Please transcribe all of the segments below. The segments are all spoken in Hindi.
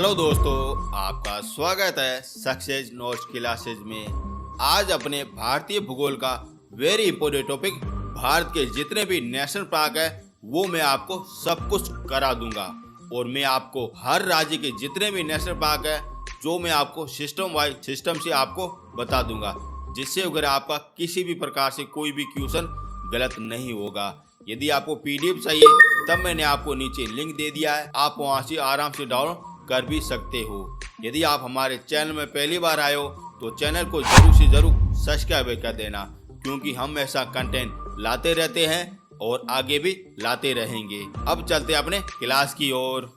हेलो दोस्तों, आपका स्वागत है सक्सेस नोट्स क्लासेज में। आज अपने भारतीय भूगोल का वेरी इंपॉर्टेंट टॉपिक भारत के जितने भी नेशनल पार्क है वो मैं आपको सब कुछ करा दूंगा। और मैं आपको हर राज्य के जितने भी नेशनल पार्क है जो मैं आपको सिस्टम से आपको बता दूंगा, जिससे अगर आपका किसी भी प्रकार से कोई भी क्वेश्चन गलत नहीं होगा। यदि आपको पीडीएफ चाहिए तब मैंने आपको नीचे लिंक दे दिया है, आप वहां से आराम से डाउनलोड कर भी सकते हो। यदि आप हमारे चैनल में पहली बार आए हो तो चैनल को जरूर से जरूर सब्सक्राइब कर देना, क्योंकि हम ऐसा कंटेंट लाते रहते हैं और आगे भी लाते रहेंगे। अब चलते हैं अपने क्लास की ओर।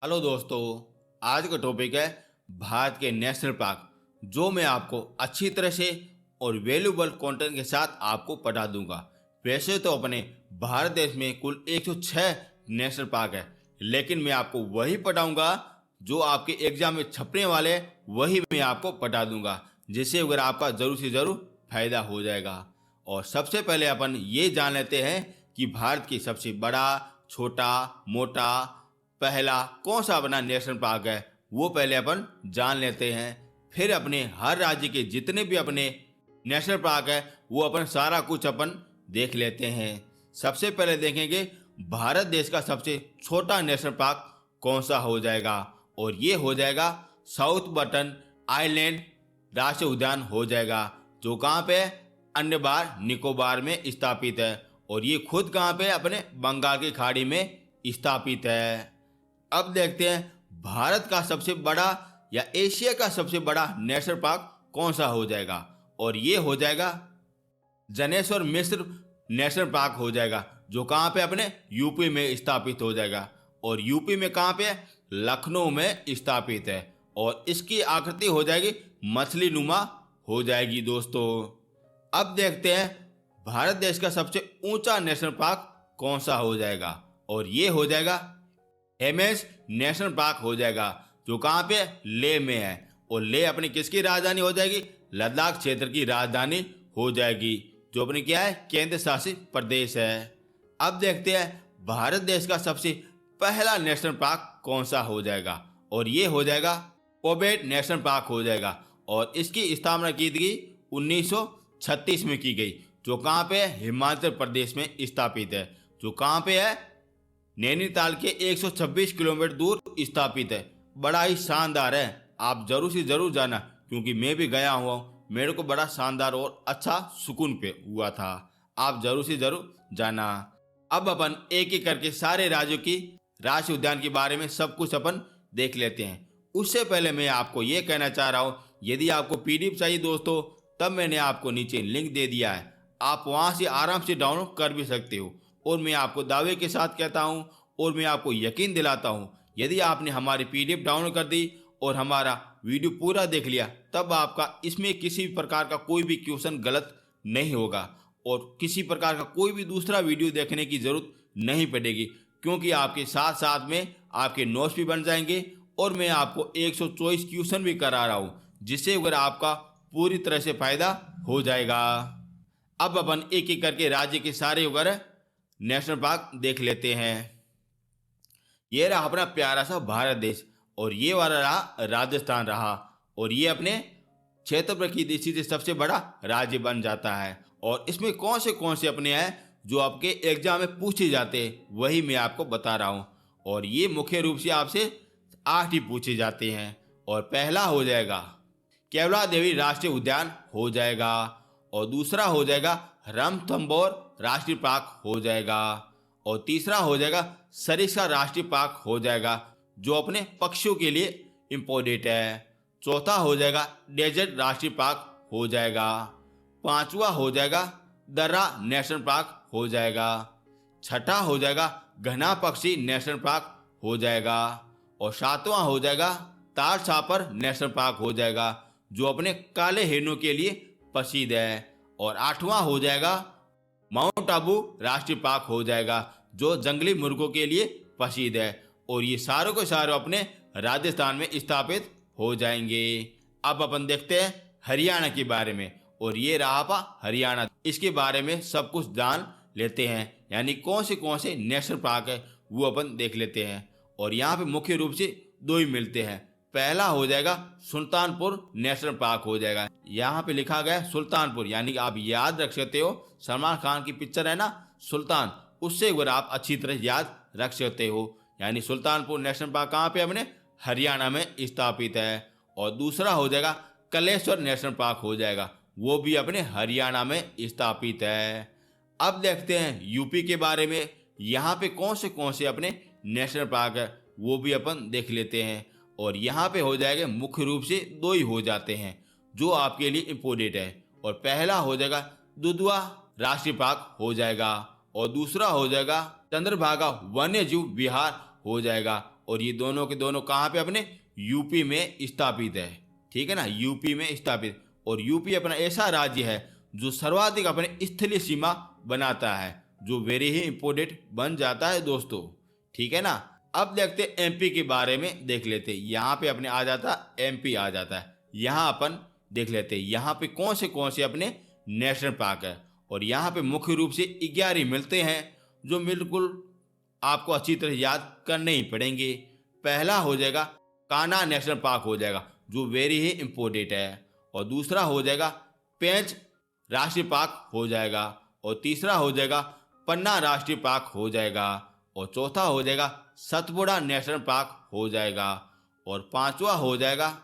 हेलो दोस्तों, आज का टॉपिक है भारत के नेशनल पार्क, जो मैं आपको अच्छी तरह से और वैल्यूएबल कंटेंट के साथ आपको पढ़ा दूंगा। वैसे तो अपने भारत देश में कुल 106 नेशनल पार्क है, लेकिन मैं आपको वही पढ़ाऊंगा जो आपके एग्जाम में छपने वाले, वही मैं आपको पढ़ा दूंगा, जिससे अगर आपका जरूर से जरूर फायदा हो जाएगा। और सबसे पहले अपन ये जान लेते हैं कि भारत की सबसे बड़ा, छोटा, मोटा, पहला कौन सा अपना नेशनल पार्क है, वो पहले अपन जान लेते हैं। फिर अपने हर राज्य के जितने भी अपने नेशनल पार्क है वो अपन सारा कुछ अपन देख लेते हैं। सबसे पहले देखेंगे भारत देश का सबसे छोटा नेशनल पार्क कौन सा हो जाएगा, और ये हो जाएगा साउथ बटन आइलैंड राष्ट्रीय उद्यान हो जाएगा, जो कहाँ पे अंडमान निकोबार में स्थापित है। और ये खुद कहाँ पे अपने बंगाल की खाड़ी में स्थापित है। अब देखते हैं भारत का सबसे बड़ा या एशिया का सबसे बड़ा नेशनल पार्क कौन सा हो जाएगा, और ये हो जाएगा जनेश्वर मिश्र नेशनल पार्क हो जाएगा, जो कहाँ पे अपने यूपी में स्थापित हो जाएगा। और यूपी में कहाँ पे, लखनऊ में स्थापित है। और इसकी आकृति हो जाएगी मछली नुमा हो जाएगी दोस्तों। अब देखते हैं भारत देश का सबसे ऊंचा नेशनल पार्क कौन सा हो जाएगा, और ये हो जाएगा हेमेस नेशनल पार्क हो जाएगा, जो कहाँ पे लेह में है। और लेह अपनी किसकी राजधानी हो जाएगी, लद्दाख क्षेत्र की राजधानी हो जाएगी, जो अपनी क्या है, केंद्र शासित प्रदेश है। अब देखते हैं भारत देश का सबसे पहला नेशनल पार्क कौन सा हो जाएगा, और ये हो जाएगा पोबेट नेशनल पार्क हो जाएगा। और इसकी स्थापना की गई 1936 में की गई, जो कहाँ पे है, हिमाचल प्रदेश में स्थापित है, जो कहाँ पे है, नैनीताल के 126 किलोमीटर दूर स्थापित है। बड़ा ही शानदार है, आप जरूर से जरूर जाना, क्योंकि मैं भी गया हुआ हूँ, मेरे को बड़ा शानदार और अच्छा सुकून पे हुआ था। आप जरूर से जरूर जाना। अब अपन एक एक करके सारे राज्यों की राष्ट्रीय उद्यान के बारे में सब कुछ अपन देख लेते हैं। उससे पहले मैं आपको ये कहना चाह रहा हूँ, यदि आपको पीडीएफ चाहिए दोस्तों, तब मैंने आपको नीचे लिंक दे दिया है, आप वहाँ से आराम से डाउनलोड कर भी सकते हो। और मैं आपको दावे के साथ कहता हूँ और मैं आपको यकीन दिलाता हूँ, यदि आपने हमारी पीडीएफ डाउनलोड कर दी और हमारा वीडियो पूरा देख लिया, तब आपका इसमें किसी भी प्रकार का कोई भी क्वेश्चन गलत नहीं होगा और किसी प्रकार का कोई भी दूसरा वीडियो देखने की जरूरत नहीं पड़ेगी, क्योंकि आपके साथ साथ में आपके नोट्स भी बन जाएंगे और मैं आपको 124 क्वेश्चन भी करा रहा हूँ, जिससे अगर आपका पूरी तरह से फायदा हो जाएगा। अब अपन एक एक करके राज्य के सारे वगैरह नेशनल पार्क देख लेते हैं। ये रहा अपना प्यारा सा भारत देश, और ये वाला रहा राजस्थान रहा, और ये अपने क्षेत्रफल की दृष्टि से सबसे बड़ा राज्य बन जाता है। और इसमें कौन से अपने हैं जो आपके एग्जाम में पूछे जाते हैं, वही मैं आपको बता रहा हूँ। और ये मुख्य रूप से आपसे 8 ही पूछे जाते हैं। और पहला हो जाएगा केवला देवी राष्ट्रीय उद्यान हो जाएगा, और दूसरा हो जाएगा रणथंभौर राष्ट्रीय पार्क हो जाएगा, और तीसरा हो जाएगा सरिस्का राष्ट्रीय पार्क हो जाएगा, जो अपने पक्षियों के लिए इम्पोर्टेंट है। चौथा हो जाएगा डेजर्ट राष्ट्रीय पार्क हो जाएगा। पांचवा हो जाएगा दर्रा नेशनल पार्क हो जाएगा। छठा हो जाएगा घना पक्षी नेशनल पार्क हो जाएगा, और सातवां हो जाएगा तार छापर नेशनल पार्क हो जाएगा, जो अपने काले हिरणों के लिए प्रसिद्ध है। और आठवां हो जाएगा माउंट आबू राष्ट्रीय पार्क हो जाएगा, जो जंगली मुर्गों के लिए प्रसिद्ध है। और ये सारों के सारों अपने राजस्थान में स्थापित हो जाएंगे। अब अपन देखते हैं हरियाणा के बारे में, और ये रहा हरियाणा, इसके बारे में सब कुछ जान लेते हैं, यानी कौन से नेशनल पार्क है वो अपन देख लेते हैं। और यहाँ पे मुख्य रूप से दो ही मिलते हैं। पहला हो जाएगा सुल्तानपुर नेशनल पार्क हो जाएगा। यहाँ पे लिखा गया है सुल्तानपुर, यानी कि आप याद रख सकते हो, सलमान खान की पिक्चर है ना सुल्तान, उससे एक बार आप अच्छी तरह याद रख सकते हो। यानी सुल्तानपुर नेशनल पार्क कहाँ पे अपने हरियाणा में स्थापित है। और दूसरा हो जाएगा कलेश्वर नेशनल पार्क हो जाएगा, वो भी अपने हरियाणा में स्थापित है। अब देखते हैं यूपी के बारे में, यहाँ पे कौन से अपने नेशनल पार्क है वो भी अपन देख लेते हैं। और यहाँ पे हो जाएगा मुख्य रूप से दो ही हो जाते हैं जो आपके लिए इम्पोर्टेंट है। और पहला हो जाएगा दुधवा राष्ट्रीय पार्क हो जाएगा, और दूसरा हो जाएगा चंद्रभागा वन्य जीव विहार हो जाएगा। और ये दोनों के दोनों कहाँ पे अपने यूपी में स्थापित है, ठीक है ना, यूपी में स्थापित। और यूपी अपना ऐसा राज्य है जो सर्वाधिक अपने स्थलीय सीमा बनाता है, जो वेरी ही इम्पोर्टेंट बन जाता है दोस्तों, ठीक है ना। अब देखते हैं एमपी के बारे में देख लेते हैं। यहाँ पे अपने आ जाता एमपी आ जाता है। यहाँ अपन देख लेते हैं यहाँ पे कौन से अपने नेशनल पार्क है। और यहाँ पे मुख्य रूप से 11 मिलते हैं जो बिल्कुल आपको अच्छी तरह याद करने ही पड़ेंगे। पहला हो जाएगा कान्हा नेशनल पार्क हो जाएगा, जो वेरी ही इम्पोर्टेंट है। और दूसरा हो जाएगा पेंच राष्ट्रीय पार्क हो जाएगा। और तीसरा हो जाएगा पन्ना राष्ट्रीय पार्क हो जाएगा। और चौथा हो जाएगा सतपुड़ा नेशनल पार्क हो जाएगा। और पांचवा हो जाएगा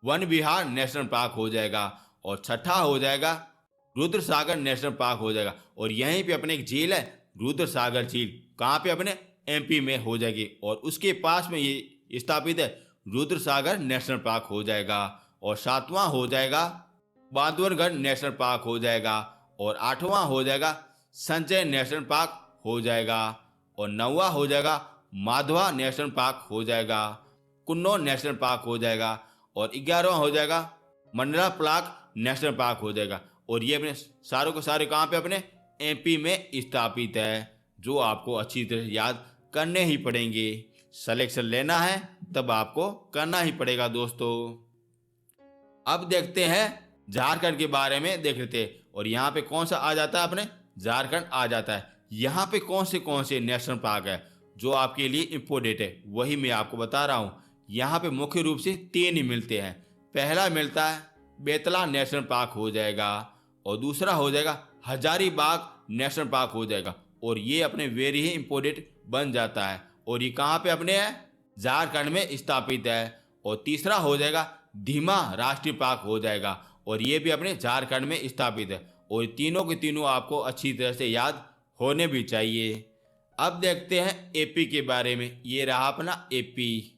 वन विहार नेशनल पार्क हो जाएगा। और छठा हो जाएगा रुद्र सागर नेशनल पार्क हो जाएगा। और यहीं पे अपने एक झील है रुद्र सागर झील, कहाँ पे अपने एमपी में हो जाएगी। और उसके पास में ये स्थापित है रुद्र सागर नेशनल पार्क हो जाएगा। और सातवां हो जाएगा बांधवगढ़ नेशनल पार्क हो जाएगा। और आठवां हो जाएगा संचय नेशनल पार्क हो जाएगा। और नौवां हो जाएगा माधवा नेशनल पार्क हो जाएगा, कुन्नो नेशनल पार्क हो जाएगा। और 11वां हो जाएगा मंडला प्लाक नेशनल पार्क हो जाएगा। और ये अपने सारों के सारे कहाँ पे अपने एमपी में स्थापित है, जो आपको अच्छी तरह याद करने ही पड़ेंगे। सिलेक्शन लेना है तब आपको करना ही पड़ेगा दोस्तों। अब देखते हैं झारखंड के बारे में देख लेते हैं। और यहाँ पे कौन सा आ जाता है अपने झारखंड आ जाता है। यहाँ पे कौन से नेशनल पार्क है जो आपके लिए इम्पोर्टेंट है, वही मैं आपको बता रहा हूँ। यहाँ पे मुख्य रूप से 3 ही मिलते हैं। पहला मिलता है बेतला नेशनल पार्क हो जाएगा। और दूसरा हो जाएगा हजारीबाग नेशनल पार्क हो जाएगा। और ये अपने वेरी ही इम्पोर्टेंट बन जाता है। और ये कहाँ पे अपने है झारखंड में स्थापित है। और तीसरा हो जाएगा धीमा राष्ट्रीय पार्क हो जाएगा। और ये भी अपने झारखंड में स्थापित है। और तीनों के तीनों आपको अच्छी तरह से याद होने भी चाहिए। अब देखते हैं एपी के बारे में। ये रहा अपना एपी,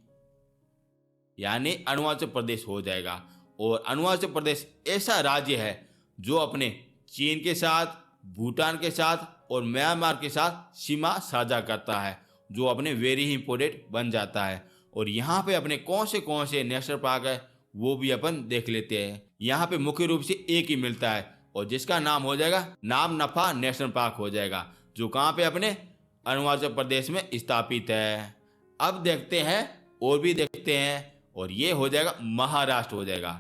यानी अरुणाचल प्रदेश हो जाएगा। और अरुणाचल प्रदेश ऐसा राज्य है जो अपने चीन के साथ, भूटान के साथ और म्यांमार के साथ सीमा साझा करता है, जो अपने वेरी ही इम्पोर्टेंट बन जाता है। और यहाँ पे अपने कौन से नेशनल पार्क है वो भी अपन देख लेते हैं। यहाँ पे मुख्य रूप से एक ही मिलता है, और जिसका नाम हो जाएगा नामनफा नेशनल पार्क हो जाएगा, जो कहाँ पे अपने अरुणाचल प्रदेश में स्थापित है। अब देखते हैं और भी देखते हैं। और ये हो जाएगा महाराष्ट्र हो जाएगा।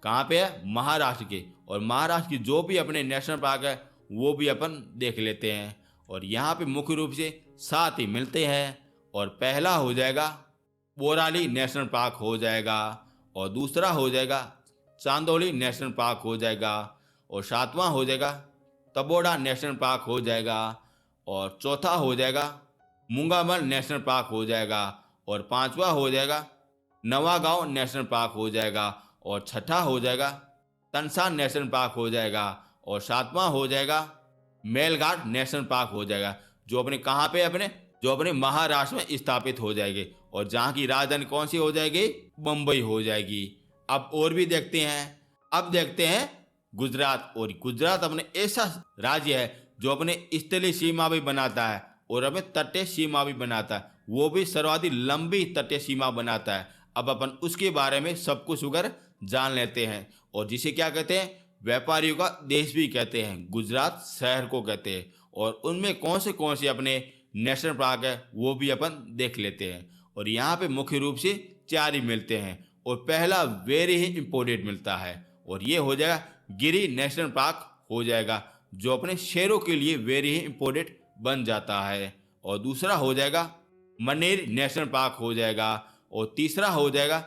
कहाँ पे है महाराष्ट्र के। और महाराष्ट्र की जो भी अपने नेशनल पार्क है वो भी अपन देख लेते हैं। और यहाँ पे मुख्य रूप से 7 ही मिलते हैं। और पहला हो जाएगा बोराली नेशनल पार्क हो जाएगा। और दूसरा हो जाएगा चांदोली नेशनल पार्क हो जाएगा। और 7वां हो जाएगा तबोड़ा नेशनल पार्क हो जाएगा। और चौथा हो जाएगा मुंगामल नेशनल पार्क हो जाएगा। और 5वां हो जाएगा नवागांव नेशनल पार्क हो जाएगा। और छठा हो जाएगा तनसा नेशनल पार्क हो जाएगा। और 7वां हो जाएगा मेलघाट नेशनल पार्क हो जाएगा, जो अपने कहाँ पे अपने जो अपने महाराष्ट्र में स्थापित हो जाएगी। और जहाँ की राजधानी कौन सी हो जाएगी, मुंबई हो जाएगी। अब और भी देखते हैं। अब देखते हैं गुजरात। और गुजरात अपने ऐसा राज्य है जो अपने स्थलीय सीमा भी बनाता है और अपने तटीय सीमा भी बनाता है, वो भी सर्वाधिक लंबी तटीय सीमा बनाता है। अब अपन उसके बारे में सब कुछ उगर जान लेते हैं। और जिसे क्या कहते हैं, व्यापारियों का देश भी कहते हैं, गुजरात शहर को कहते हैं। और उनमें कौन से अपने नेशनल पार्क है वो भी अपन देख लेते हैं। और यहाँ पे मुख्य रूप से 4 ही मिलते हैं। और पहला वेरी ही इम्पोर्टेंट मिलता है, और ये हो जाएगा गिरी नेशनल पार्क हो जाएगा, जो अपने शेरों के लिए वेरी ही इम्पोर्टेंट बन जाता है। और दूसरा हो जाएगा मनेर नेशनल पार्क हो जाएगा, और तीसरा हो जाएगा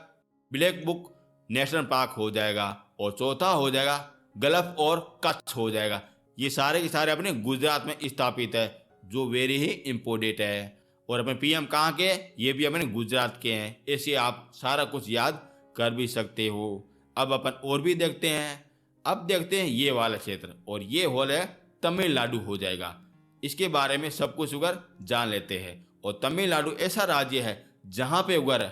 ब्लैक बुक नेशनल पार्क हो जाएगा, और चौथा हो जाएगा गल्फ और कच्छ हो जाएगा। ये सारे के सारे अपने गुजरात में स्थापित है, जो वेरी ही इम्पोर्टेंट है। और अपने पीएम कहाँ के हैं, ये भी अपने गुजरात के हैं। ऐसे आप सारा कुछ याद कर भी सकते हो। अब अपन और भी देखते हैं। अब देखते हैं ये वाला क्षेत्र, और ये होल है तमिलनाडु हो जाएगा। इसके बारे में सब कुछ अगर जान लेते हैं। और तमिलनाडु ऐसा राज्य है जहाँ पे अगर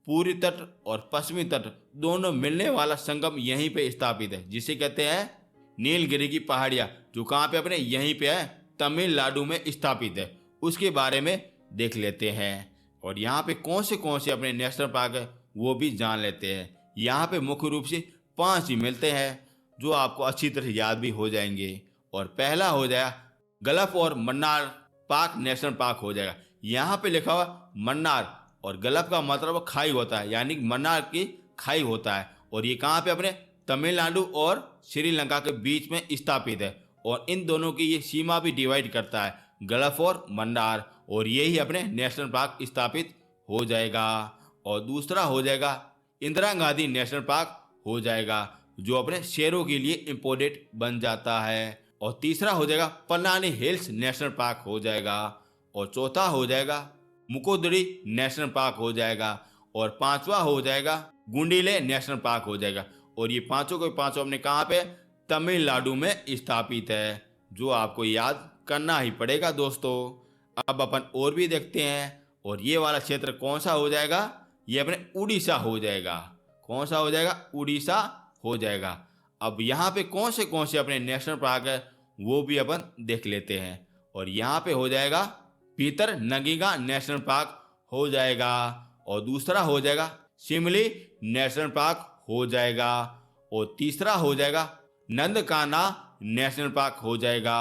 पूर्वी तट और पश्चिमी तट दोनों मिलने वाला संगम यहीं पे स्थापित है, जिसे कहते हैं नीलगिरी की पहाड़ियाँ, जो कहाँ पे अपने यहीं पे है, तमिलनाडु में स्थापित है। उसके बारे में देख लेते हैं। और यहाँ पे कौन से अपने नेशनल पार्क है वो भी जान लेते हैं। यहाँ पे मुख्य रूप से 5 ही मिलते हैं, जो आपको अच्छी तरह याद भी हो जाएंगे। और पहला हो जाएगा गल्फ और मन्नार पार्क नेशनल पार्क हो जाएगा। यहाँ पे लिखा हुआ मन्नार, और गल्फ का मतलब खाई होता है, यानी मन्नार की खाई होता है। और ये कहाँ पे अपने तमिलनाडु और श्रीलंका के बीच में स्थापित है। और इन दोनों की ये सीमा भी डिवाइड करता है, गल्फ और मन्नार। और यही अपने नेशनल पार्क स्थापित हो जाएगा। और दूसरा हो जाएगा इंदिरा गांधी नेशनल पार्क हो जाएगा, जो अपने शेरों के लिए इम्पोर्टेंट बन जाता है। और तीसरा हो जाएगा पन्नानी हिल्स नेशनल पार्क हो जाएगा। और चौथा हो जाएगा मुकोदरी नेशनल पार्क हो जाएगा। और पांचवा हो जाएगा गुंडीले नेशनल पार्क हो जाएगा। और ये पांचों के पांचों अपने कहाँ पे, तमिलनाडु में स्थापित है, जो आपको याद करना ही पड़ेगा दोस्तों। अब अपन और भी देखते हैं। और ये वाला क्षेत्र कौन सा हो जाएगा, ये अपने उड़ीसा हो जाएगा। कौन सा हो जाएगा, उड़ीसा हो जाएगा। अब यहाँ पे कौन से अपने नेशनल पार्क है वो भी अपन देख लेते हैं। और यहाँ पे हो जाएगा पीतर नगीगा नेशनल पार्क हो जाएगा। और दूसरा हो जाएगा शिमली नेशनल पार्क हो जाएगा। और तीसरा हो जाएगा नंदकाना नेशनल पार्क हो जाएगा।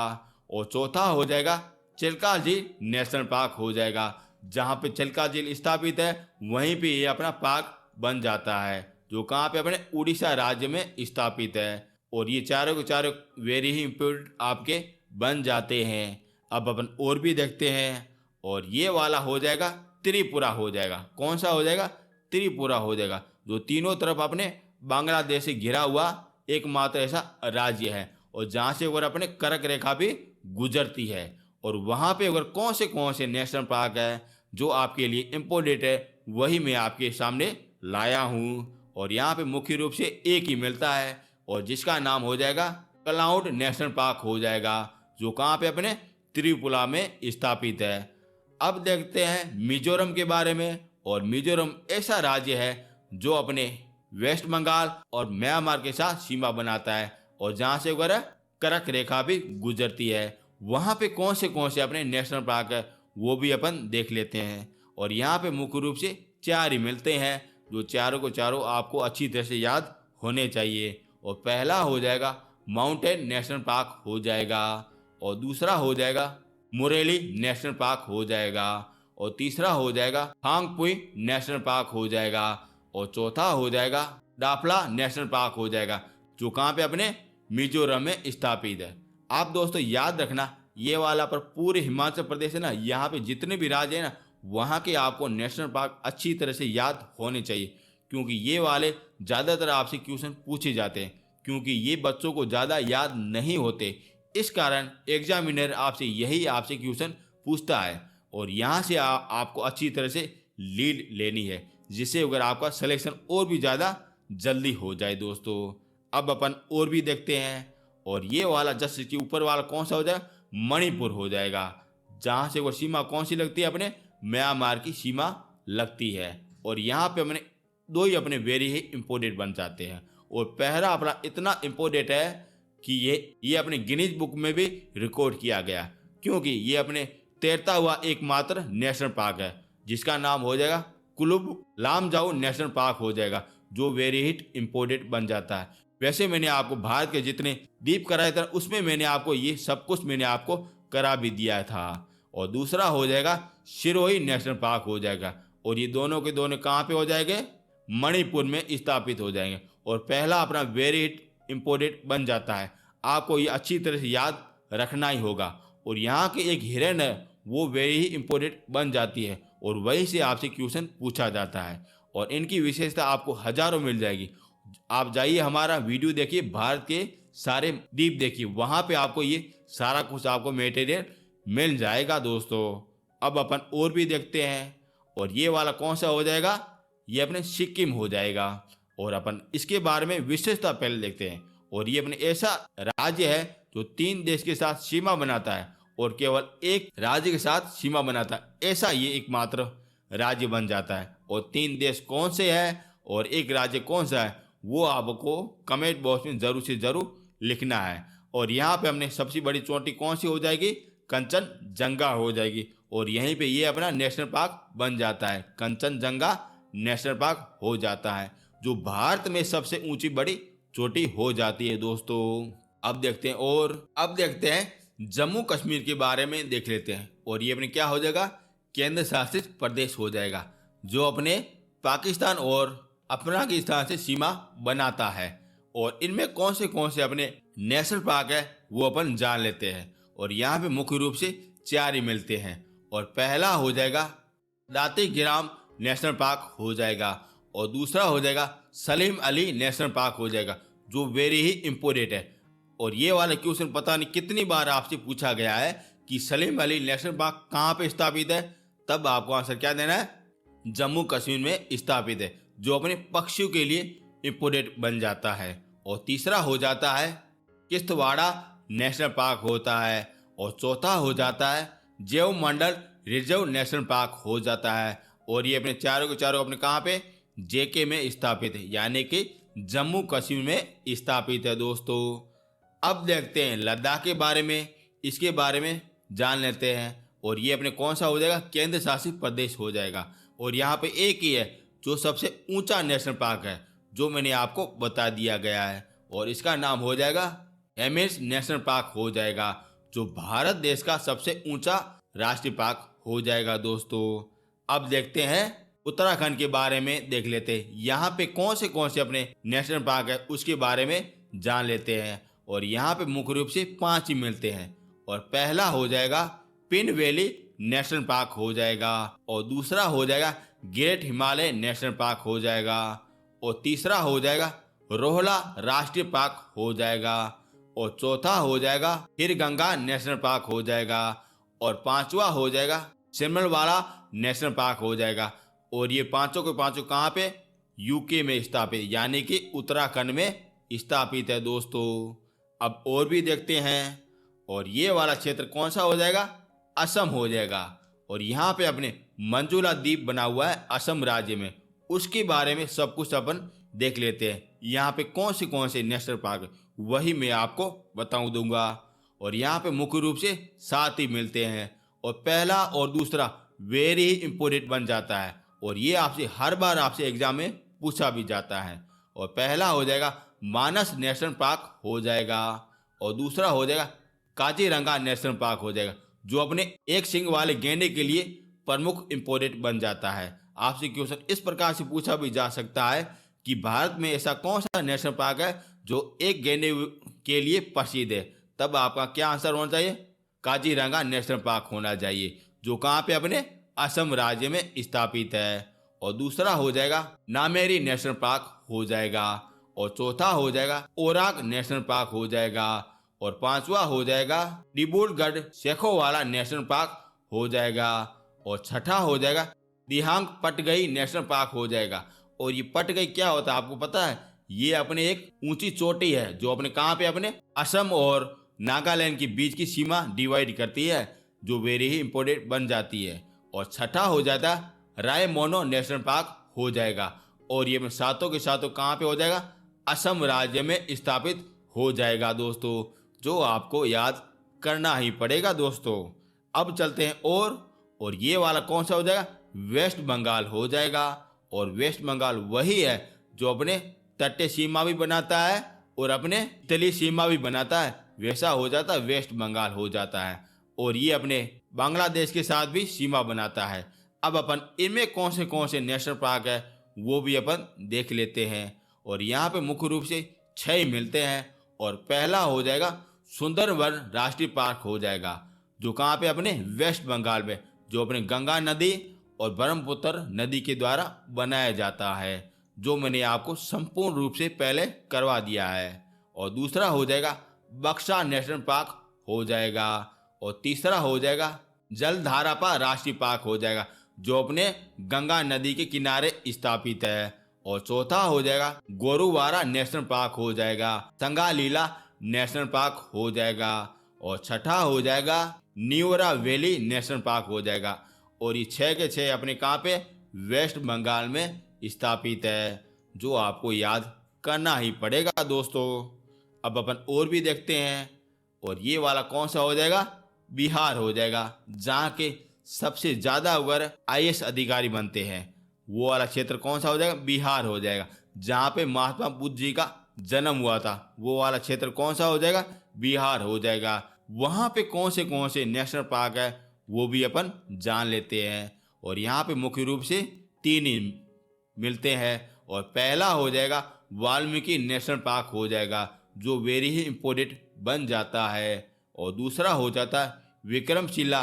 और चौथा हो जाएगा चिल्का झील नेशनल पार्क हो जाएगा। जहाँ पे चिल्का झील स्थापित है वहीं पे ये अपना पार्क बन जाता है, जो कहाँ पे अपने उड़ीसा राज्य में स्थापित है। और ये चारों के चारों वेरी ही इम्पोर्टेंट आपके बन जाते हैं। अब अपन और भी देखते हैं। और ये वाला हो जाएगा त्रिपुरा हो जाएगा। कौन सा हो जाएगा, त्रिपुरा हो जाएगा, जो तीनों तरफ अपने बांग्लादेश से घिरा हुआ एकमात्र ऐसा राज्य है, और जहाँ से अगर अपने कर्क रेखा भी गुजरती है। और वहाँ पे अगर कौन से नेशनल पार्क है जो आपके लिए इम्पोर्टेंट है, वही मैं आपके सामने लाया हूँ। और यहाँ पे मुख्य रूप से एक ही मिलता है, और जिसका नाम हो जाएगा क्लाउड नेशनल पार्क हो जाएगा, जो कहाँ पे अपने त्रिपुरा में स्थापित है। अब देखते हैं मिजोरम के बारे में। और मिजोरम ऐसा राज्य है जो अपने वेस्ट बंगाल और म्यांमार के साथ सीमा बनाता है, और जहाँ से वगैरह कर्क रेखा भी गुजरती है। वहाँ पे कौन से अपने नेशनल पार्क है वो भी अपन देख लेते हैं। और यहाँ पे मुख्य रूप से 4 ही मिलते हैं, जो चारों को चारों आपको अच्छी तरह से याद होने चाहिए। और पहला हो जाएगा माउंटेन नेशनल पार्क हो जाएगा। और दूसरा हो जाएगा मुरेली नेशनल पार्क हो जाएगा। और तीसरा हो जाएगा हांगपुई नेशनल पार्क हो जाएगा। और चौथा हो जाएगा डाफला नेशनल पार्क हो जाएगा, जो कहाँ पे अपने मिजोरम में स्थापित है। आप दोस्तों याद रखना, ये वाला पर पूरे हिमाचल प्रदेश है ना, यहाँ पे जितने भी राज्य है ना, वहाँ के आपको नेशनल पार्क अच्छी तरह से याद होने चाहिए, क्योंकि ये वाले ज़्यादातर आपसे क्वेश्चन पूछे जाते हैं, क्योंकि ये बच्चों को ज़्यादा याद नहीं होते। इस कारण एग्जामिनर आपसे क्वेश्चन पूछता है। और यहाँ से आपको अच्छी तरह से लीड लेनी है, जिससे अगर आपका सिलेक्शन और भी ज़्यादा जल्दी हो जाए दोस्तों। अब अपन और भी देखते हैं। और ये वाला जस्ट के ऊपर वाला कौन सा हो जाएगा, मणिपुर हो जाएगा, जहाँ से वो सीमा कौन सी लगती है, अपने म्यांमार की सीमा लगती है। और यहाँ पे अपने 2 ही अपने वेरी ही इम्पोर्टेंट बन जाते हैं। और पहला अपना इतना इम्पोर्टेंट है कि ये अपने गिनीज बुक में भी रिकॉर्ड किया गया, क्योंकि ये अपने तैरता हुआ एकमात्र नेशनल पार्क है, जिसका नाम हो जाएगा कुलुब लामजाऊ नेशनल पार्क हो जाएगा, जो वेरी हिट इम्पोर्टेंट बन जाता है। वैसे मैंने आपको भारत के जितने द्वीप कराए थे उसमें मैंने आपको ये सब कुछ मैंने आपको करा भी दिया था। और दूसरा हो जाएगा सिरोही नेशनल पार्क हो जाएगा। और ये दोनों के दोनों कहाँ पे हो जाएंगे, मणिपुर में स्थापित हो जाएंगे। और पहला अपना वेरी हिट इम्पोर्टेंट बन जाता है, आपको ये अच्छी तरह से याद रखना ही होगा। और यहाँ के एक हिरन है वो वेरी ही इम्पोर्टेंट बन जाती है और वहीं से आपसे क्वेश्चन पूछा जाता है और इनकी विशेषता आपको हजारों मिल जाएगी। आप जाइए, हमारा वीडियो देखिए, भारत के सारे द्वीप देखिए, वहाँ पे आपको ये सारा कुछ आपको मटेरियल मिल जाएगा दोस्तों। अब अपन और भी देखते हैं और ये वाला कौन सा हो जाएगा, ये अपने सिक्किम हो जाएगा। और अपन इसके बारे में विशेषता पहले देखते हैं। और ये अपने ऐसा राज्य है जो 3 देश के साथ सीमा बनाता है और केवल एक राज्य के साथ सीमा बनाता है, ऐसा ये एकमात्र राज्य बन जाता है। और 3 देश कौन से हैं और एक राज्य कौन सा है, वो आपको कमेंट बॉक्स में जरूर से जरूर लिखना है। और यहाँ पे हमने सबसे बड़ी चोटी कौन सी हो जाएगी, कंचनजंगा हो जाएगी और यहीं पे ये अपना नेशनल पार्क बन जाता है, कंचनजंगा नेशनल पार्क हो जाता है, जो भारत में सबसे ऊंची बड़ी चोटी हो जाती है दोस्तों। अब देखते हैं जम्मू कश्मीर के बारे में देख लेते हैं। और ये अपने क्या हो जाएगा, केंद्र शासित प्रदेश हो जाएगा, जो अपने पाकिस्तान और अफगानिस्तान से सीमा बनाता है। और इनमें कौन से अपने नेशनल पार्क है वो अपन जान लेते हैं। और यहाँ पे मुख्य रूप से 4 ही मिलते हैं। और पहला हो जाएगा दातिग्राम नेशनल पार्क हो जाएगा और दूसरा हो जाएगा सलीम अली नेशनल पार्क हो जाएगा, जो वेरी ही इम्पोर्टेंट है। और ये वाला क्वेश्चन पता नहीं कितनी बार आपसे पूछा गया है कि सलीम अली नेशनल पार्क कहाँ पे स्थापित है, तब आपको आंसर क्या देना है, जम्मू कश्मीर में स्थापित है, जो अपने पक्षियों के लिए इम्पोर्टेंट बन जाता है। और तीसरा हो जाता है किश्तवाड़ा नेशनल पार्क होता है और चौथा हो जाता है जैव मंडल रिजर्व नेशनल पार्क हो जाता है। और ये अपने चारों के चारों अपने कहाँ पे, जेके में स्थापित है, यानी कि जम्मू कश्मीर में स्थापित है दोस्तों। अब देखते हैं लद्दाख के बारे में, इसके बारे में जान लेते हैं। और ये अपने कौन सा हो जाएगा, केंद्र शासित प्रदेश हो जाएगा। और यहाँ पे एक ही है जो सबसे ऊंचा नेशनल पार्क है, जो मैंने आपको बता दिया गया है, और इसका नाम हो जाएगा हेमिस नेशनल पार्क हो जाएगा, जो भारत देश का सबसे ऊंचा राष्ट्रीय पार्क हो जाएगा दोस्तों। अब देखते हैं उत्तराखंड के बारे में देख लेते हैं। यहाँ पे कौन से अपने नेशनल पार्क है उसके बारे में जान लेते हैं। और यहाँ पे मुख्य रूप से 5 ही मिलते हैं। और पहला हो जाएगा पिन वैली नेशनल पार्क हो जाएगा और दूसरा हो जाएगा ग्रेट हिमालय नेशनल पार्क हो जाएगा और तीसरा हो जाएगा रोहला राष्ट्रीय पार्क हो जाएगा और चौथा हो जाएगा खीरगंगा नेशनल पार्क हो जाएगा और पांचवा हो जाएगा सिमलवाला नेशनल पार्क हो जाएगा। और ये पांचों के पांचों कहाँ पे, यूके में स्थापित, यानी कि उत्तराखंड में स्थापित है दोस्तों। अब और भी देखते हैं। और ये वाला क्षेत्र कौन सा हो जाएगा, असम हो जाएगा। और यहाँ पे अपने मंजुला द्वीप बना हुआ है असम राज्य में, उसके बारे में सब कुछ अपन देख लेते हैं। यहाँ पे कौन से नेशनल पार्क वही मैं आपको बताऊं दूंगा। और यहाँ पे मुख्य रूप से 7 ही मिलते हैं। और पहला और दूसरा वेरी ही इम्पोर्टेंट बन जाता है और ये आपसे हर बार आपसे एग्जाम में पूछा भी जाता है। और पहला हो जाएगा मानस नेशनल पार्क हो जाएगा और दूसरा हो जाएगा काजीरंगा नेशनल पार्क हो जाएगा, जो अपने एक सींग वाले गैंडे के लिए प्रमुख इम्पोर्टेंट बन जाता है। आपसे क्वेश्चन इस प्रकार से पूछा भी जा सकता है कि भारत में ऐसा कौन सा नेशनल पार्क है जो एक गैंडे के लिए प्रसिद्ध है, तब आपका क्या आंसर होना चाहिए, काजीरंगा नेशनल पार्क होना चाहिए, जो कहाँ पे अपने असम राज्य में स्थापित है। और दूसरा हो जाएगा नामेरी नेशनल पार्क हो जाएगा और चौथा हो जाएगा ओराक नेशनल पार्क हो जाएगा और पांचवा हो जाएगा डिब्रूगढ़ सेखोवाला नेशनल पार्क हो जाएगा और छठा हो जाएगा दिहांग पटगई नेशनल पार्क हो जाएगा। और ये पटगई क्या होता है आपको पता है, ये अपने एक ऊंची चोटी है जो अपने कहाँ पे, अपने असम और नागालैंड के बीच की सीमा डिवाइड करती है, जो वेरी ही इंपॉर्टेंट बन जाती है। और छठा हो जाता है रायमोनो नेशनल पार्क हो जाएगा और ये सातों के सातों कहाँ पे हो जाएगा, असम राज्य में स्थापित हो जाएगा दोस्तों, जो आपको याद करना ही पड़ेगा दोस्तों। अब चलते हैं और ये वाला कौन सा हो जाएगा, वेस्ट बंगाल हो जाएगा। और वेस्ट बंगाल वही है जो अपने तटीय सीमा भी बनाता है और अपने तलीय सीमा भी बनाता है, वैसा हो जाता है वेस्ट बंगाल हो जाता है। और ये अपने बांग्लादेश के साथ भी सीमा बनाता है। अब अपन इनमें कौन से नेशनल पार्क है वो भी अपन देख लेते हैं। और यहाँ पे मुख्य रूप से 6 ही मिलते हैं। और पहला हो जाएगा सुंदरवन राष्ट्रीय पार्क हो जाएगा, जो कहाँ पे अपने वेस्ट बंगाल में, जो अपने गंगा नदी और ब्रह्मपुत्र नदी के द्वारा बनाया जाता है, जो मैंने आपको संपूर्ण रूप से पहले करवा दिया है। और दूसरा हो जाएगा बक्सा नेशनल पार्क हो जाएगा। और तीसरा हो जाएगा जलधारापा राष्ट्रीय पार्क हो जाएगा, जो अपने गंगा नदी के किनारे स्थापित है। और चौथा हो जाएगा गोरुवारा नेशनल पार्क हो जाएगा, संगालीला नेशनल पार्क हो जाएगा। और छठा हो जाएगा न्यूरा वैली नेशनल पार्क हो जाएगा। और ये 6 के 6 अपने कहाँ पे, वेस्ट बंगाल में स्थापित है, जो आपको याद करना ही पड़ेगा दोस्तों। अब अपन और भी देखते हैं। और ये वाला कौन सा हो जाएगा, बिहार हो जाएगा, जहाँ के सबसे ज़्यादा अगर आईएएस अधिकारी बनते हैं, वो वाला क्षेत्र कौन सा हो जाएगा, बिहार हो जाएगा। जहाँ पे महात्मा बुद्ध जी का जन्म हुआ था, वो वाला क्षेत्र कौन सा हो जाएगा, बिहार हो जाएगा। वहाँ पे कौन से नेशनल पार्क है वो भी अपन जान लेते हैं। और यहाँ पे मुख्य रूप से 3 ही मिलते हैं। और पहला हो जाएगा वाल्मीकि नेशनल पार्क हो जाएगा, जो वेरी ही इम्पोर्टेंट बन जाता है। और दूसरा हो जाता है विक्रमशिला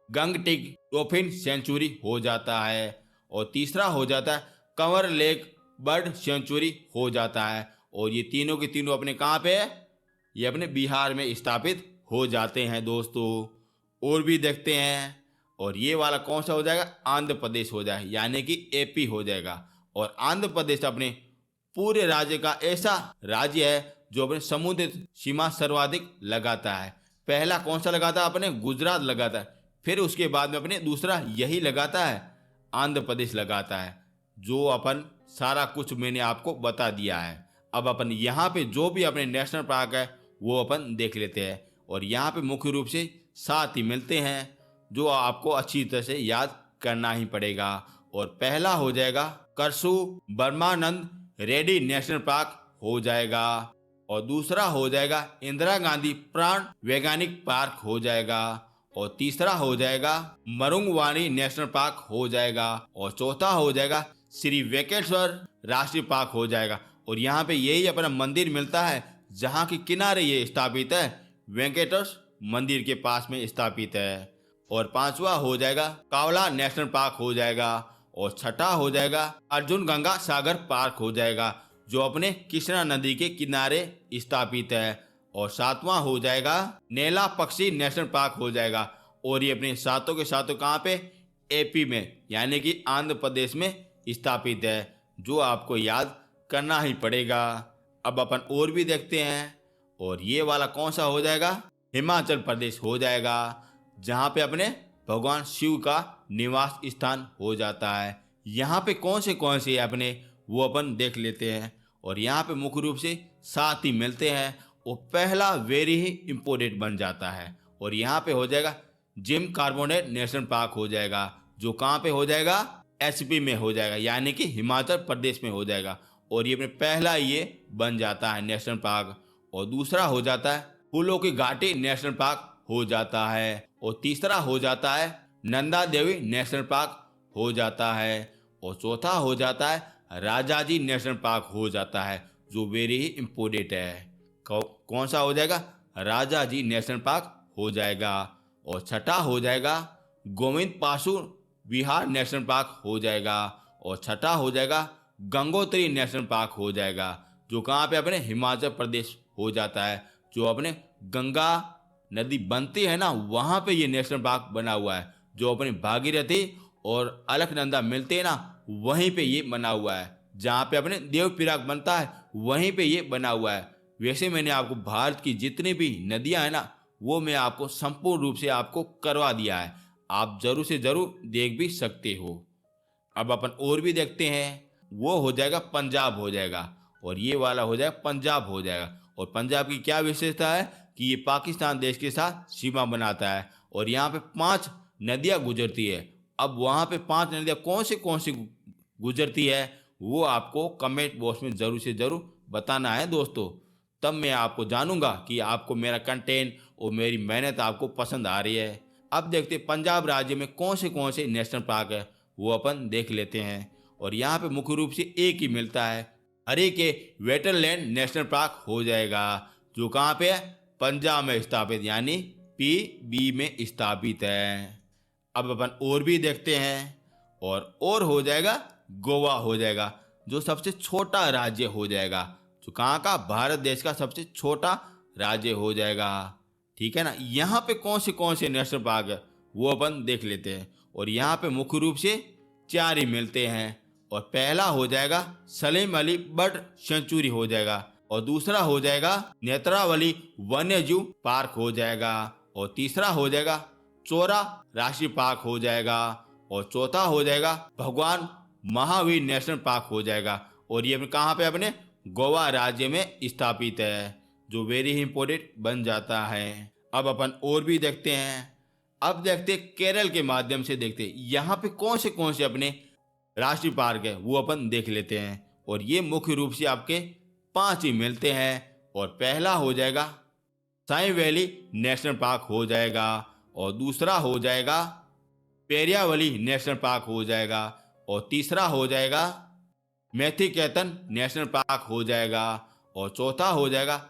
गंगटिक डॉल्फिन सेंचुरी हो जाता है। और तीसरा हो जाता है कंवर लेक बर्ड सेंचुरी हो जाता है। और ये तीनों के तीनों अपने कहाँ पे है, ये अपने बिहार में स्थापित हो जाते हैं दोस्तों। और भी देखते हैं। और ये वाला कौन सा हो जाएगा, आंध्र प्रदेश हो जाएगा, यानी कि एपी हो जाएगा। और आंध्र प्रदेश अपने पूरे राज्य का ऐसा राज्य है जो अपने समुद्र सीमा सर्वाधिक लगाता है। पहला कौन सा लगाता है, अपने गुजरात लगाता है, फिर उसके बाद में अपने दूसरा यही लगाता है, आंध्र प्रदेश लगाता है। जो अपन सारा कुछ मैंने आपको बता दिया है। अब अपन यहाँ पे जो भी अपने नेशनल पार्क है वो अपन देख लेते हैं। और यहाँ पे मुख्य रूप से 7 ही मिलते हैं, जो आपको अच्छी तरह से याद करना ही पड़ेगा। और पहला हो जाएगा करसू बर्मानंद रेड्डी नेशनल पार्क हो जाएगा। और दूसरा हो जाएगा इंदिरा गांधी प्राण वैज्ञानिक पार्क हो जाएगा। और तीसरा हो जाएगा मरुंगवानी नेशनल पार्क हो जाएगा। और चौथा हो जाएगा श्री वेंकटेश्वर राष्ट्रीय पार्क हो जाएगा। और यहाँ पे यही अपना मंदिर मिलता है, जहाँ के किनारे ये स्थापित है, वेंकटेश्वर मंदिर के पास में स्थापित है। और पांचवा हो जाएगा कावला नेशनल पार्क हो जाएगा। और छठा हो जाएगा अर्जुन गंगा सागर पार्क हो जाएगा, जो अपने कृष्णा नदी के किनारे स्थापित है। और सातवां हो जाएगा नेला पक्षी नेशनल पार्क हो जाएगा। और ये अपने सातों के सातों कहाँ पे, एपी में, यानी कि आंध्र प्रदेश में स्थापित है, जो आपको याद करना ही पड़ेगा। अब अपन और भी देखते हैं। और ये वाला कौन सा हो जाएगा, हिमाचल प्रदेश हो जाएगा, जहाँ पे अपने भगवान शिव का निवास स्थान हो जाता है। यहाँ पे कौन से अपने वो अपन देख लेते हैं। और यहाँ पे मुख्य रूप से 7 ही मिलते हैं। और पहला वेरी ही इम्पोर्टेंट बन जाता है। और यहाँ पे हो जाएगा जिम कार्बोनेट नेशनल पार्क हो जाएगा, जो कहाँ पे हो जाएगा, एचपी में हो जाएगा, यानी कि हिमाचल प्रदेश में हो जाएगा। और ये अपने पहला ये बन जाता है नेशनल पार्क। और दूसरा हो जाता है फूलों की घाटी नेशनल पार्क हो जाता है। और तीसरा हो जाता है नंदा देवी नेशनल पार्क हो जाता है। और चौथा हो जाता है राजाजी नेशनल पार्क हो जाता है, जो वेरी ही इम्पोर्टेंट है। कौन सा हो जाएगा, राजाजी नेशनल पार्क हो जाएगा। और छठा हो जाएगा गोविंद पाशु विहार नेशनल पार्क हो जाएगा। और छठा हो जाएगा गंगोत्री नेशनल पार्क हो जाएगा, जो कहाँ पे अपने हिमाचल प्रदेश हो जाता है, जो अपने गंगा नदी बनती है ना, वहाँ पे ये नेशनल पार्क बना हुआ है। जो अपनी भागीरथी और अलकनंदा मिलते हैं ना, वहीं पे ये बना हुआ है। जहाँ पे अपने देवप्रयाग बनता है, वहीं पे ये बना हुआ है। वैसे मैंने आपको भारत की जितनी भी नदियाँ हैं ना, वो मैं आपको संपूर्ण रूप से आपको करवा दिया है। आप जरूर से जरूर देख भी सकते हो। अब अपन और भी देखते हैं। वो हो जाएगा पंजाब हो जाएगा। और ये वाला हो जाएगा पंजाब हो जाएगा। और पंजाब की क्या विशेषता है कि ये पाकिस्तान देश के साथ सीमा बनाता है। और यहाँ पे 5 नदियाँ गुजरती है। अब वहाँ पे 5 नदियाँ कौन सी गुजरती है, वो आपको कमेंट बॉक्स में ज़रूर से ज़रूर बताना है दोस्तों। तब मैं आपको जानूंगा कि आपको मेरा कंटेंट और मेरी मेहनत आपको पसंद आ रही है। अब देखते पंजाब राज्य में कौन से नेशनल पार्क है, वो अपन देख लेते हैं। और यहाँ पे मुख्य रूप से एक ही मिलता है, हरी के वेटरलैंड नेशनल पार्क हो जाएगा, जो कहाँ पे है, पंजाब में स्थापित, यानी PB में स्थापित है। अब अपन और भी देखते हैं, और हो जाएगा गोवा हो जाएगा, जो सबसे छोटा राज्य हो जाएगा, जो कहाँ का, भारत देश का सबसे छोटा राज्य हो जाएगा। ठीक है ना। यहाँ पे कौन से नेशनल पार्क है वो अपन देख लेते हैं। और यहाँ पे मुख्य रूप से 4 ही मिलते हैं। और पहला हो जाएगा सलीम अली बर्ड सेंचुरी हो जाएगा, और दूसरा हो जाएगा नेत्रावली वन्यजीव पार्क हो जाएगा, और तीसरा हो जाएगा चोरा राष्ट्रीय पार्क हो जाएगा, और चौथा हो जाएगा भगवान महावीर नेशनल पार्क हो जाएगा। और ये कहाँ पे अपने गोवा राज्य में स्थापित है, जो वेरी इंपॉर्टेंट बन जाता है। अब अपन और भी देखते हैं। अब देखते हैं केरल के माध्यम से, देखते हैं यहाँ पे कौन से अपने राष्ट्रीय पार्क है वो अपन देख लेते हैं। और ये मुख्य रूप से आपके 5 ही मिलते हैं। और पहला हो जाएगा साई वैली नेशनल पार्क हो जाएगा, और दूसरा हो जाएगा पेरियावली नेशनल पार्क हो जाएगा, और तीसरा हो जाएगा मैथीकेतन नेशनल पार्क हो जाएगा, और चौथा हो जाएगा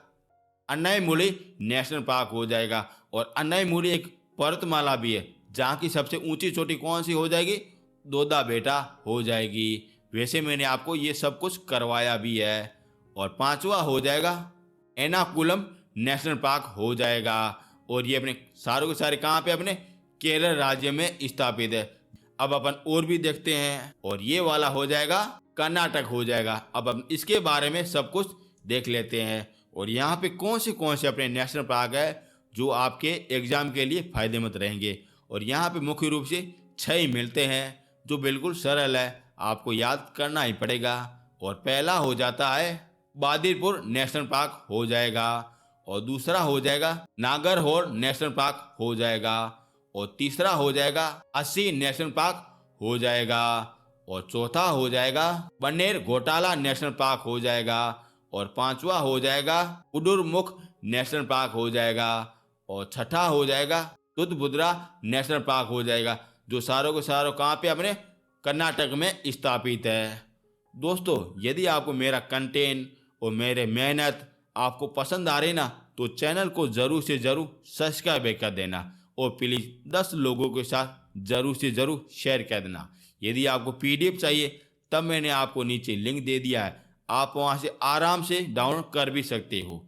अन्नाईमुली नेशनल पार्क हो जाएगा। और अन्नाईमुली एक पर्वतमाला भी है, जहाँ की सबसे ऊंची चोटी कौन सी हो जाएगी, दोदा बेटा हो जाएगी। वैसे मैंने आपको ये सब कुछ करवाया भी है। और 5वां हो जाएगा एर्नाकुलम नेशनल पार्क हो जाएगा, और ये अपने सारों के सारे कहाँ पे, अपने केरल राज्य में स्थापित है। अब अपन और भी देखते हैं, और ये वाला हो जाएगा कर्नाटक हो जाएगा। अब हम इसके बारे में सब कुछ देख लेते हैं। और यहाँ पे कौन से अपने नेशनल पार्क है जो आपके एग्जाम के लिए फायदेमंद रहेंगे। और यहाँ पे मुख्य रूप से 6 ही मिलते हैं, जो बिल्कुल सरल है, आपको याद करना ही पड़ेगा। और पहला हो जाता है बादिरपुर नेशनल पार्क हो जाएगा, और दूसरा हो जाएगा नागरहोर नेशनल पार्क हो जाएगा, और तीसरा हो जाएगा अस्सी नेशनल पार्क हो जाएगा, और चौथा हो जाएगा बन्नेर घोटाला नेशनल पार्क हो जाएगा, और 5वां हो जाएगा कुडुरमुख नेशनल पार्क हो जाएगा, और छठा हो जाएगा तुतबुद्रा नेशनल पार्क हो जाएगा, जो सारों के सारों कहाँ पे, अपने कर्नाटक में स्थापित है। दोस्तों, यदि आपको मेरा कंटेंट और मेरे मेहनत आपको पसंद आ रही ना, तो चैनल को ज़रूर से ज़रूर सब्सक्राइब कर देना, और प्लीज़ 10 लोगों के साथ ज़रूर से ज़रूर शेयर कर देना। यदि आपको PDF चाहिए, तब मैंने आपको नीचे लिंक दे दिया है, आप वहाँ से आराम से डाउनलोड कर भी सकते हो।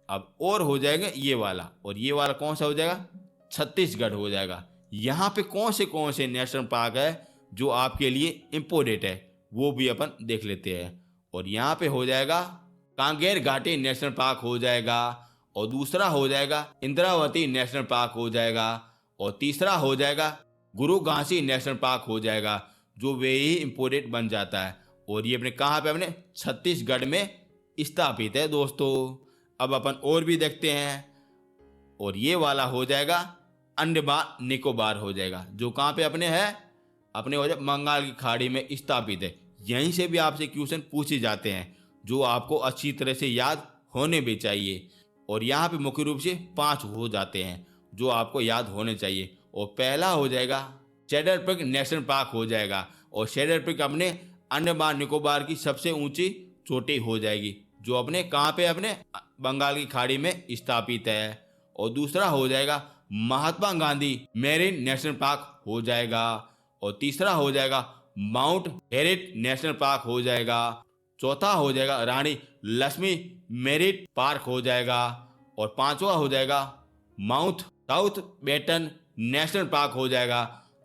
अब और हो जाएगा ये वाला, और ये वाला कौन सा हो जाएगा, छत्तीसगढ़ हो जाएगा। यहाँ पे कौन से नेशनल पार्क है जो आपके लिए इम्पोर्टेंट है, वो भी अपन देख लेते हैं। और यहाँ पे हो जाएगा कांगेर घाटी नेशनल पार्क हो जाएगा, और दूसरा हो जाएगा इंद्रावती नेशनल पार्क हो जाएगा, और तीसरा हो जाएगा गुरु घासी नेशनल पार्क हो जाएगा, जो वेरी इंपॉर्टेंट बन जाता है। और ये अपने कहाँ पे, अपने छत्तीसगढ़ में स्थापित है दोस्तों। अब अपन और भी देखते हैं, और ये वाला हो जाएगा अंडमान निकोबार हो जाएगा, जो कहाँ पे अपने है, अपने हो जाए बंगाल की खाड़ी में स्थापित है। यहीं से भी आपसे क्वेश्चन पूछे जाते हैं, जो आपको अच्छी तरह से याद होने भी चाहिए। और यहाँ पे मुख्य रूप से 5 हो जाते हैं, जो आपको याद होने चाहिए। और पहला हो जाएगा चैडर पिक नेशनल पार्क हो जाएगा, और चैडर पिक अपने अंडमान निकोबार की सबसे ऊंची चोटी हो जाएगी, जो अपने कहाँ पे, अपने बंगाल की खाड़ी में स्थापित है। और दूसरा हो जाएगा Mahatma Gandhi marine national park हो जाएगा, और तीसरा हो जाएगा माउंट हेरिट नेशनल पार्क हो जाएगा, चौथा हो जाएगा रानी लक्ष्मी मेरिट पार्क हो जाएगा, और 5वां हो जाएगा साउथ बेटन नेशनल पार्क हो जाएगा,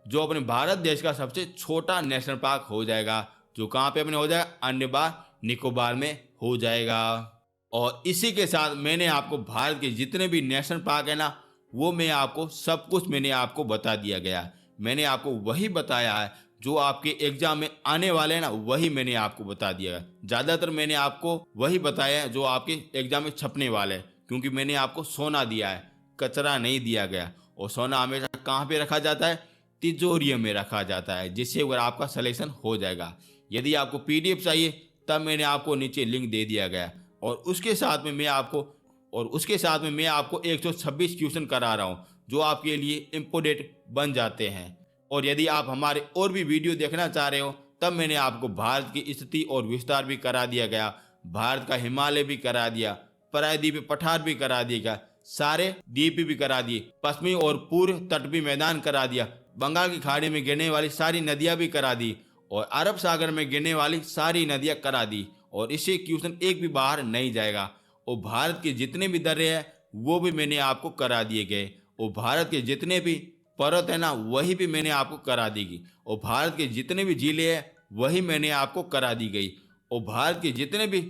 जो अपने भारत देश का सबसे छोटा नेशनल पार्क हो जाएगा, जो कहाँ पे अपने हो जाएगा, अंडमान निकोबार में हो जाएगा। और इसी के साथ मैंने आपको भारत के जितने भी नेशनल पार्क है ना, वो मैं आपको सब कुछ मैंने आपको बता दिया गया। मैंने आपको वही बताया है जो आपके एग्जाम में आने वाले हैं ना, वही मैंने आपको बता दिया है। ज़्यादातर मैंने आपको वही बताया है जो आपके एग्जाम में छपने वाले हैं, क्योंकि मैंने आपको सोना दिया है, कचरा नहीं दिया गया। और सोना हमेशा कहाँ पे रखा जाता है, तिजोरियों में रखा जाता है, जिससे अगर आपका सिलेक्शन हो जाएगा। यदि आपको PDF चाहिए, तब मैंने आपको नीचे लिंक दे दिया गया। और उसके साथ में मैं आपको 126 क्वेश्चन करा रहा हूँ, जो आपके लिए इम्पोर्टेंट बन जाते हैं। और यदि आप हमारे और भी वीडियो देखना चाह रहे हो, तब मैंने आपको भारत की स्थिति और विस्तार भी करा दिया गया, भारत का हिमालय भी करा दिया, प्रायद्वीप पठार भी करा दिया गया, सारे द्वीप भी करा दिए, पश्चिमी और पूर्व तट भी मैदान करा दिया, बंगाल की खाड़ी में गिरने वाली सारी नदियां भी करा दी और अरब सागर में गिरने वाली सारी नदियां करा दी और इससे क्वेश्चन एक भी बाहर नहीं जाएगा। और भारत के जितने भी दर्रे हैं वो भी मैंने आपको करा दिए गए और भारत के जितने भी पर्वत है ना वही भी मैंने आपको करा दी गई और भारत के जितने भी जिले हैं वही मैंने आपको करा दी गई और भारत के जितने भी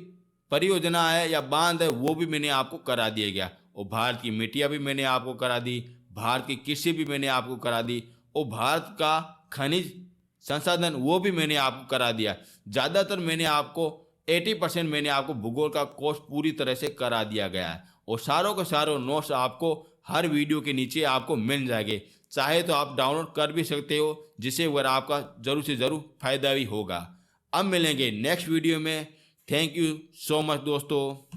परियोजना है या बांध है वो भी मैंने आपको करा दिया गया और भारत की मिट्टियाँ भी मैंने आपको करा दी, भारत की कृषि भी मैंने आपको करा दी और भारत का खनिज संसाधन वो भी मैंने आपको करा दिया। ज़्यादातर मैंने आपको 80% मैंने आपको भूगोल का कोर्स पूरी तरह से करा दिया गया है और सारों के सारों नोट्स आपको हर वीडियो के नीचे आपको मिल जाएंगे। चाहे तो आप डाउनलोड कर भी सकते हो जिससे वह आपका ज़रूर से ज़रूर फायदा भी होगा। अब मिलेंगे नेक्स्ट वीडियो में। थैंक यू सो मच दोस्तों।